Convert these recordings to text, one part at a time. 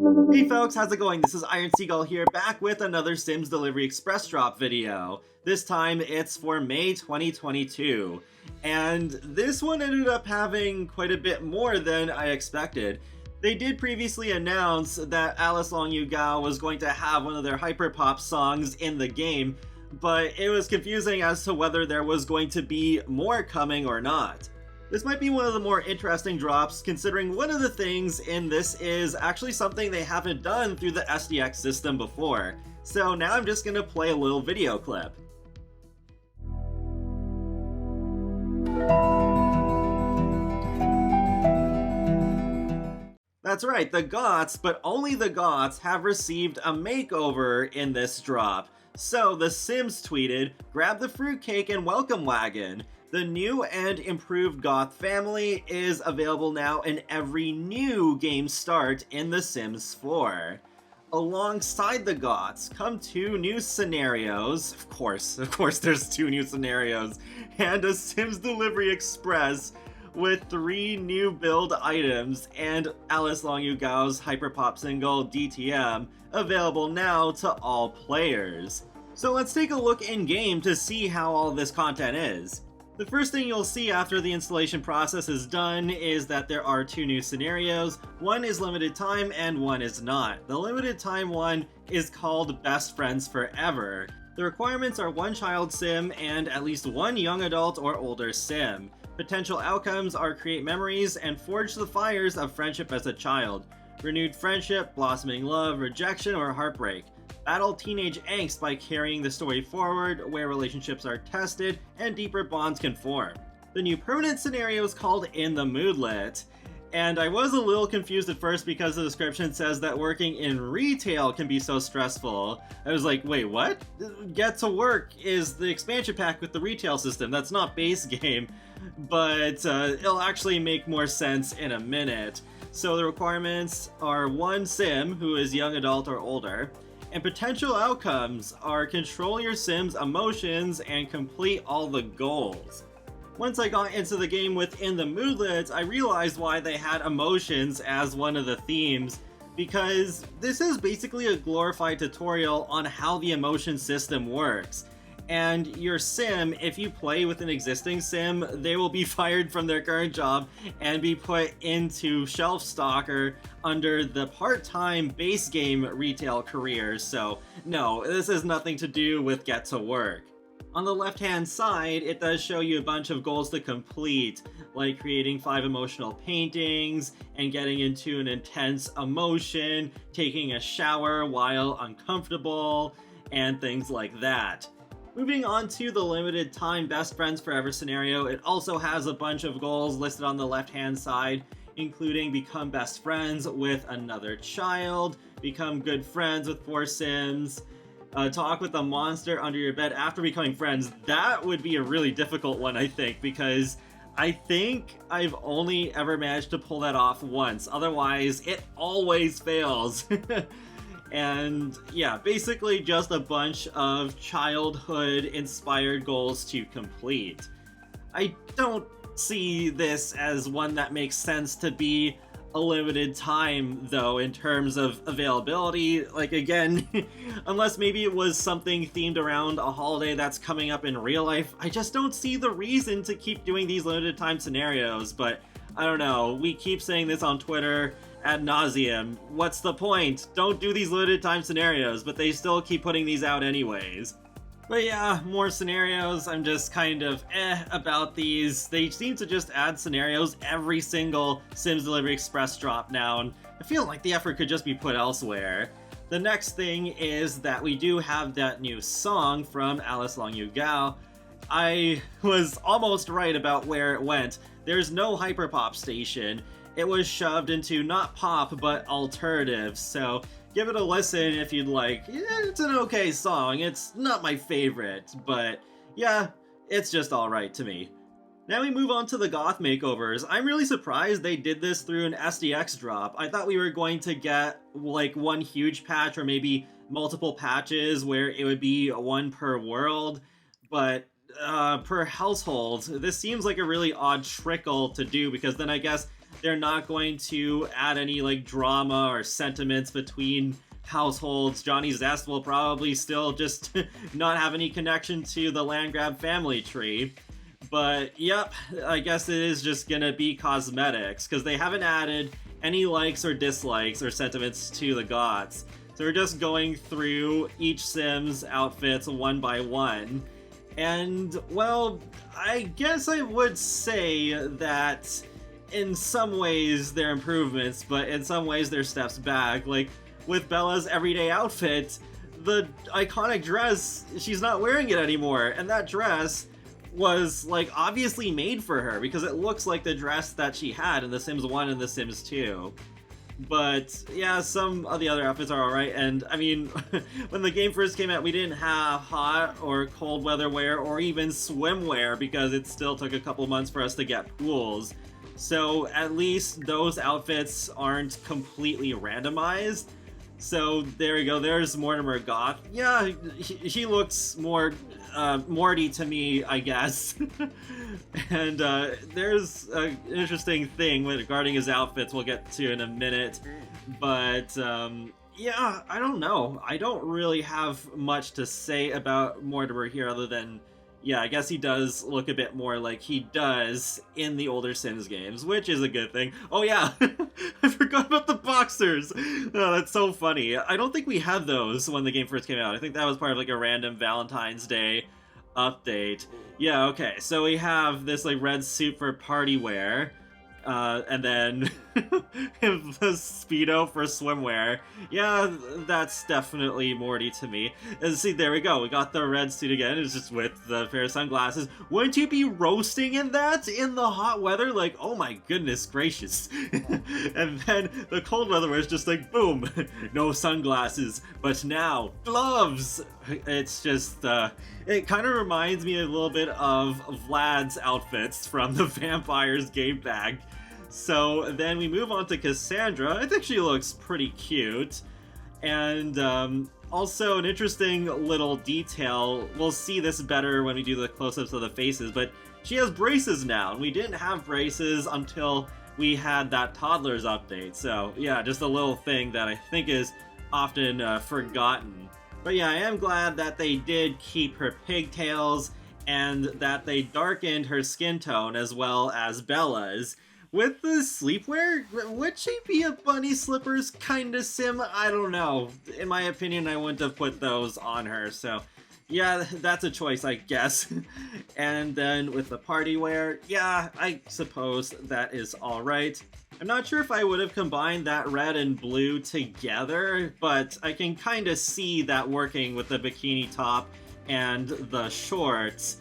Hey folks, how's it going? This is Iron Seagull here, back with another Sims Delivery Express drop video. This time it's for May 2022. And this one ended up having quite a bit more than I expected. They did previously announce that Alice Long Yu Gao was going to have one of their hyperpop songs in the game, but it was confusing as to whether there was going to be more coming or not. This might be one of the more interesting drops, considering one of the things in this is actually something they haven't done through the SDX system before. So now I'm just going to play a little video clip. That's right, the Goths, but only the Goths, have received a makeover in this drop. So The Sims tweeted, "Grab the fruitcake and welcome wagon. The new and improved Goth family is available now in every new game start in The Sims 4. Alongside the Goths come 2 new scenarios, of course there's 2 new scenarios, and a Sims Delivery Express with 3 new build items and Alice Long Yu Gao's hyperpop single DTM available now to all players." So let's take a look in-game to see how all this content is. The first thing you'll see after the installation process is done is that there are 2 new scenarios. One is limited time and one is not. The limited time one is called Best Friends Forever. The requirements are 1 child sim and at least 1 young adult or older sim. Potential outcomes are create memories and forge the fires of friendship as a child. Renewed friendship, blossoming love, rejection, or heartbreak. Battle teenage angst by carrying the story forward, where relationships are tested and deeper bonds can form. The new permanent scenario is called In the Moodlet, and I was a little confused at first because the description says that working in retail can be so stressful. I was like, wait, what? Get to Work is the expansion pack with the retail system, that's not base game, but it'll actually make more sense in a minute. So the requirements are 1 sim who is young adult or older, and potential outcomes are control your Sim's emotions and complete all the goals. Once I got into the game within the Moodlet, I realized why they had emotions as one of the themes, because this is basically a glorified tutorial on how the emotion system works. And your sim, if you play with an existing sim, they will be fired from their current job and be put into shelf stalker under the part-time base game retail career. So no, this has nothing to do with Get to Work. On the left-hand side, it does show you a bunch of goals to complete, like creating 5 emotional paintings and getting into an intense emotion, taking a shower while uncomfortable, and things like that. Moving on to the limited time Best Friends Forever scenario, it also has a bunch of goals listed on the left-hand side, including become best friends with another child, become good friends with 4 Sims, talk with a monster under your bed after becoming friends. That would be a really difficult one, I think, because I think I've only ever managed to pull that off once. Otherwise, it always fails. And yeah, basically just a bunch of childhood-inspired goals to complete. I don't see this as one that makes sense to be a limited time, though, in terms of availability. Like, again, unless maybe it was something themed around a holiday that's coming up in real life, I just don't see the reason to keep doing these limited time scenarios. But I don't know, we keep saying this on Twitter ad nauseum. What's the point? Don't do these limited time scenarios, but they still keep putting these out anyways. But yeah, more scenarios. I'm just kind of about these. They seem to just add scenarios every single Sims Delivery Express drop now, and I feel like the effort could just be put elsewhere. The next thing is that we do have that new song from Alice Long Yu Gao. I was almost right about where it went. There's no hyperpop station. It was shoved into not pop, but alternative, so give it a listen if you'd like. It's an okay song, it's not my favorite, but yeah, it's just alright to me. Now we move on to the Goth Makeovers. I'm really surprised they did this through an SDX drop. I thought we were going to get like one huge patch or maybe multiple patches where it would be 1 per world, but per household. This seems like a really odd trickle to do, because then I guess they're not going to add any like drama or sentiments between households. Johnny Zest will probably still just not have any connection to the Landgrab family tree. But yep, I guess it is just gonna be cosmetics, because they haven't added any likes or dislikes or sentiments to the Goths. So we're just going through each Sim's outfits one by one. And, well, I guess I would say that in some ways they're improvements, but in some ways they're steps back. Like, with Bella's everyday outfit, the iconic dress, she's not wearing it anymore, and that dress was, like, obviously made for her, because it looks like the dress that she had in The Sims 1 and The Sims 2. But, yeah, some of the other outfits are alright, and, I mean, when the game first came out, we didn't have hot or cold weather wear or even swimwear, because it still took a couple months for us to get pools. So, at least those outfits aren't completely randomized. So, there we go, there's Mortimer Goth. Yeah, he looks more Morty to me, I guess. And there's an interesting thing regarding his outfits we'll get to in a minute. But yeah, I don't know. I don't really have much to say about Mortimer here other than, yeah, I guess he does look a bit more like he does in the older Sims games, which is a good thing. Oh yeah, I forgot about the boxers. Oh, that's so funny. I don't think we had those when the game first came out. I think that was part of like a random Valentine's Day update. Yeah, okay, so we have this like red suit for party wear, and then the Speedo for swimwear. Yeah, that's definitely Morty to me. And see, there we go, we got the red suit again, it's just with the pair of sunglasses. Wouldn't you be roasting in that in the hot weather? Like, oh my goodness gracious. And then the cold weather was just like, boom, no sunglasses, but now gloves. It's just, it kind of reminds me a little bit of Vlad's outfits from the Vampires game bag. So then we move on to Cassandra. I think she looks pretty cute. And also an interesting little detail, we'll see this better when we do the close-ups of the faces, but she has braces now, and we didn't have braces until we had that Toddlers update. So yeah, just a little thing that I think is often forgotten. But yeah, I am glad that they did keep her pigtails and that they darkened her skin tone as well as Bella's. With the sleepwear, would she be a bunny slippers kind of sim? I don't know. In my opinion, I wouldn't have put those on her, so yeah, that's a choice, I guess. And then with the party wear, yeah, I suppose that is alright. I'm not sure if I would have combined that red and blue together, but I can kind of see that working with the bikini top and the shorts.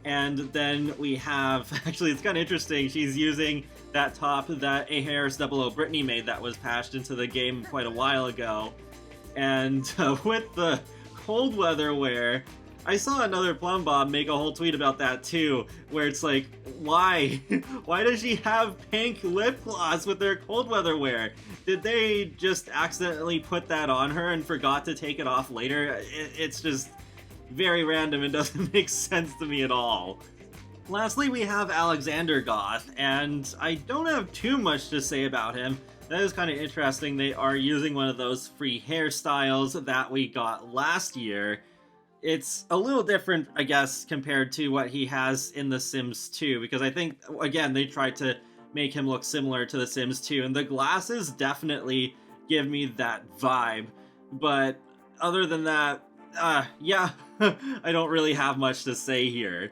And then we have, actually it's kind of interesting, she's using that top that A. Harris 00 Brittany made that was patched into the game quite a while ago. And with the cold weather wear, I saw another Plum Bob make a whole tweet about that too, where it's like, why? Why does she have pink lip gloss with their cold weather wear? Did they just accidentally put that on her and forgot to take it off later? It's just very random and doesn't make sense to me at all. Lastly, we have Alexander Goth, and I don't have too much to say about him. That is kind of interesting. They are using one of those free hairstyles that we got last year. It's a little different, I guess, compared to what he has in The Sims 2, because I think, again, they tried to make him look similar to The Sims 2, and the glasses definitely give me that vibe. But other than that, yeah, I don't really have much to say here.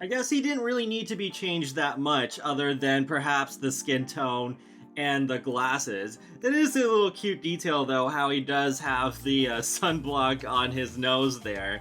I guess he didn't really need to be changed that much, other than perhaps the skin tone and the glasses. It is a little cute detail, though, how he does have the sunblock on his nose there.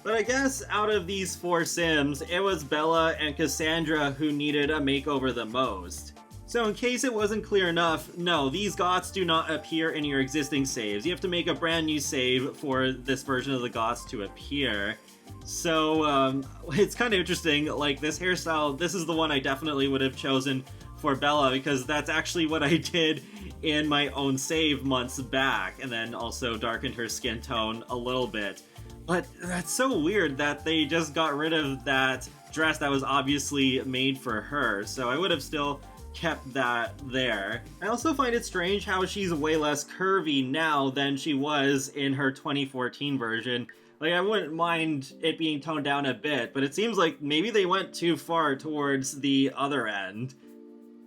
But I guess out of these four Sims, it was Bella and Cassandra who needed a makeover the most. So in case it wasn't clear enough, no, these Goths do not appear in your existing saves. You have to make a brand new save for this version of the Goths to appear. So, it's kind of interesting, like, this hairstyle, this is the one I definitely would have chosen for Bella, because that's actually what I did in my own save months back, and then also darkened her skin tone a little bit. But that's so weird that they just got rid of that dress that was obviously made for her, so I would have still kept that there. I also find it strange how she's way less curvy now than she was in her 2014 version. Like, I wouldn't mind it being toned down a bit, but it seems like maybe they went too far towards the other end.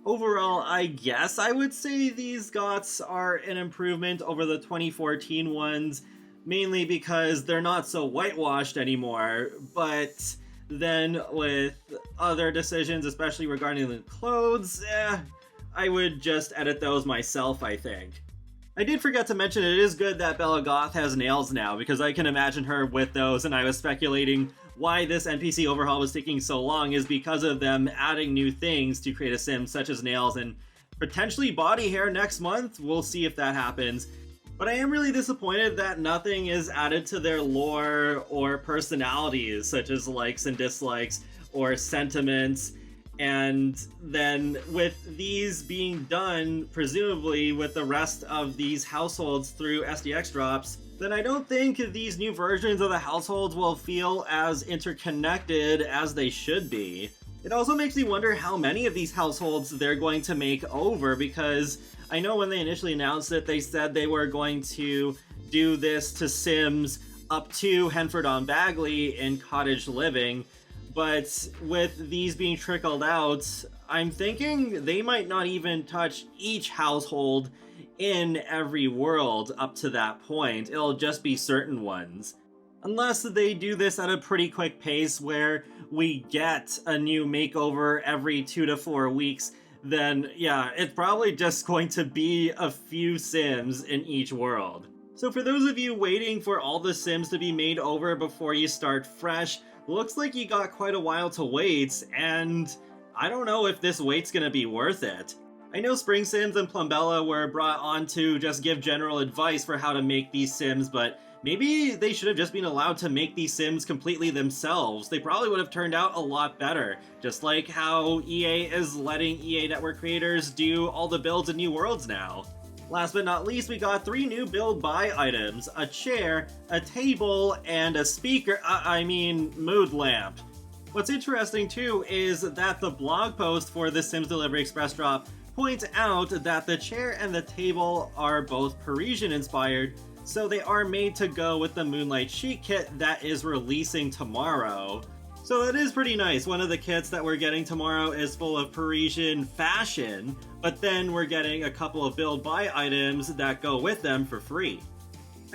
Overall, I guess I would say these Goths are an improvement over the 2014 ones, mainly because they're not so whitewashed anymore, but then with other decisions, especially regarding the clothes, I would just edit those myself, I think. I did forget to mention it is good that Bella Goth has nails now, because I can imagine her with those, and I was speculating why this NPC overhaul was taking so long is because of them adding new things to create a sim, such as nails and potentially body hair next month. We'll see if that happens. But I am really disappointed that nothing is added to their lore or personalities, such as likes and dislikes or sentiments. And then with these being done, presumably with the rest of these households through SDX drops, then I don't think these new versions of the households will feel as interconnected as they should be. It also makes me wonder how many of these households they're going to make over, because I know when they initially announced it, they said they were going to do this to Sims up to Henford-on-Bagley in Cottage Living, but with these being trickled out, I'm thinking they might not even touch each household in every world up to that point. It'll just be certain ones. Unless they do this at a pretty quick pace where we get a new makeover every 2 to 4 weeks, then yeah, it's probably just going to be a few Sims in each world. So for those of you waiting for all the Sims to be made over before you start fresh, looks like you got quite a while to wait, and I don't know if this wait's gonna be worth it. I know Spring Sims and Plumbella were brought on to just give general advice for how to make these Sims, but maybe they should have just been allowed to make these Sims completely themselves. They probably would have turned out a lot better, just like how EA is letting EA Network creators do all the builds in New Worlds now. Last but not least, we got 3 new build buy items: a chair, a table, and a speaker, mood lamp. What's interesting too is that the blog post for the Sims Delivery Express drop points out that the chair and the table are both Parisian inspired, so they are made to go with the Moonlight Chic kit that is releasing tomorrow. So that is pretty nice. One of the kits that we're getting tomorrow is full of Parisian fashion, but then we're getting a couple of build buy items that go with them for free.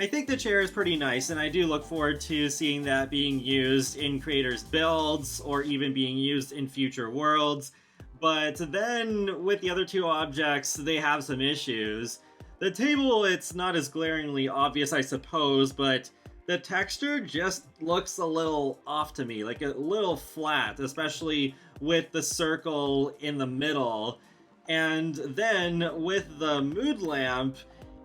I think the chair is pretty nice, and I do look forward to seeing that being used in creators' builds or even being used in future worlds. But then with the other 2 objects, they have some issues. The table, it's not as glaringly obvious, I suppose, but the texture just looks a little off to me, like a little flat, especially with the circle in the middle. And then with the mood lamp,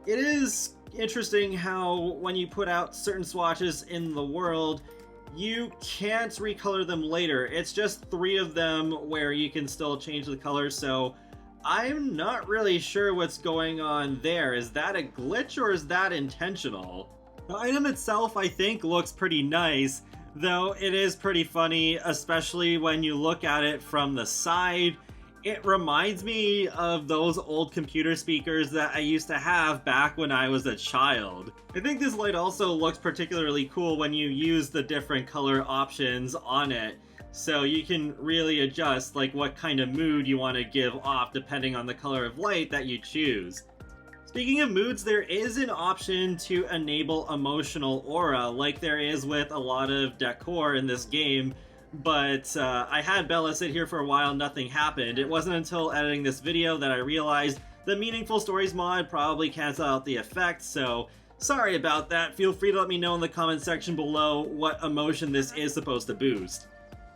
it is interesting how when you put out certain swatches in the world, you can't recolor them later. It's just 3 of them where you can still change the color, so I'm not really sure what's going on there. Is that a glitch or is that intentional? The item itself, I think, looks pretty nice, though it is pretty funny, especially when you look at it from the side. It reminds me of those old computer speakers that I used to have back when I was a child. I think this light also looks particularly cool when you use the different color options on it, so you can really adjust like what kind of mood you want to give off depending on the color of light that you choose. Speaking of moods, there is an option to enable emotional aura, like there is with a lot of decor in this game, but I had Bella sit here for a while, nothing happened. It wasn't until editing this video that I realized the Meaningful Stories mod probably canceled out the effect, so sorry about that. Feel free to let me know in the comment section below what emotion this is supposed to boost.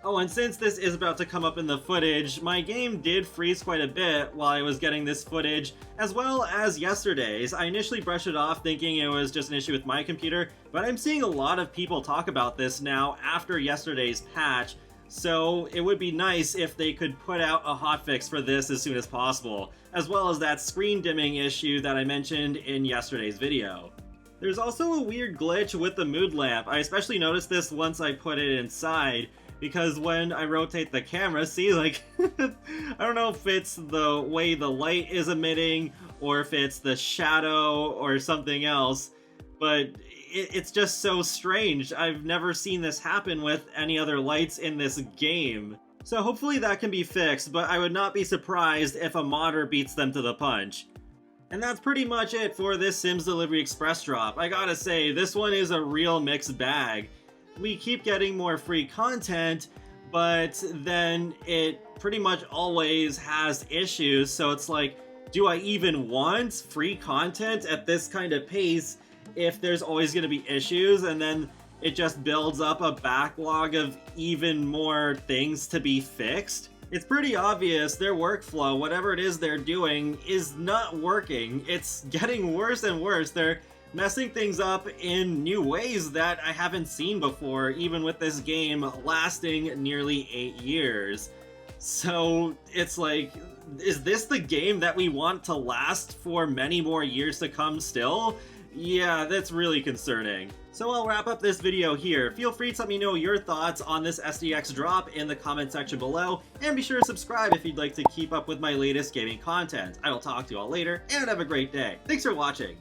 Oh, and since this is about to come up in the footage, my game did freeze quite a bit while I was getting this footage, as well as yesterday's. I initially brushed it off thinking it was just an issue with my computer, but I'm seeing a lot of people talk about this now after yesterday's patch, so it would be nice if they could put out a hotfix for this as soon as possible, as well as that screen dimming issue that I mentioned in yesterday's video. There's also a weird glitch with the mood lamp. I especially noticed this once I put it inside. because when I rotate the camera, see, like, I don't know if it's the way the light is emitting or if it's the shadow or something else, but it's just so strange. I've never seen this happen with any other lights in this game. So hopefully that can be fixed, but I would not be surprised if a modder beats them to the punch. And that's pretty much it for this Sims Delivery Express drop. I gotta say, this one is a real mixed bag. We keep getting more free content, but then it pretty much always has issues, so it's like, do I even want free content at this kind of pace if there's always going to be issues? And then it just builds up a backlog of even more things to be fixed. It's pretty obvious their workflow, whatever it is they're doing, is not working. It's getting worse and worse. They're messing things up in new ways that I haven't seen before, even with this game lasting nearly 8 years. So it's like, is this the game that we want to last for many more years to come still? Yeah, that's really concerning. So I'll wrap up this video here. Feel free to let me know your thoughts on this SDX drop in the comment section below, and be sure to subscribe if you'd like to keep up with my latest gaming content. I will talk to you all later, and have a great day. Thanks for watching.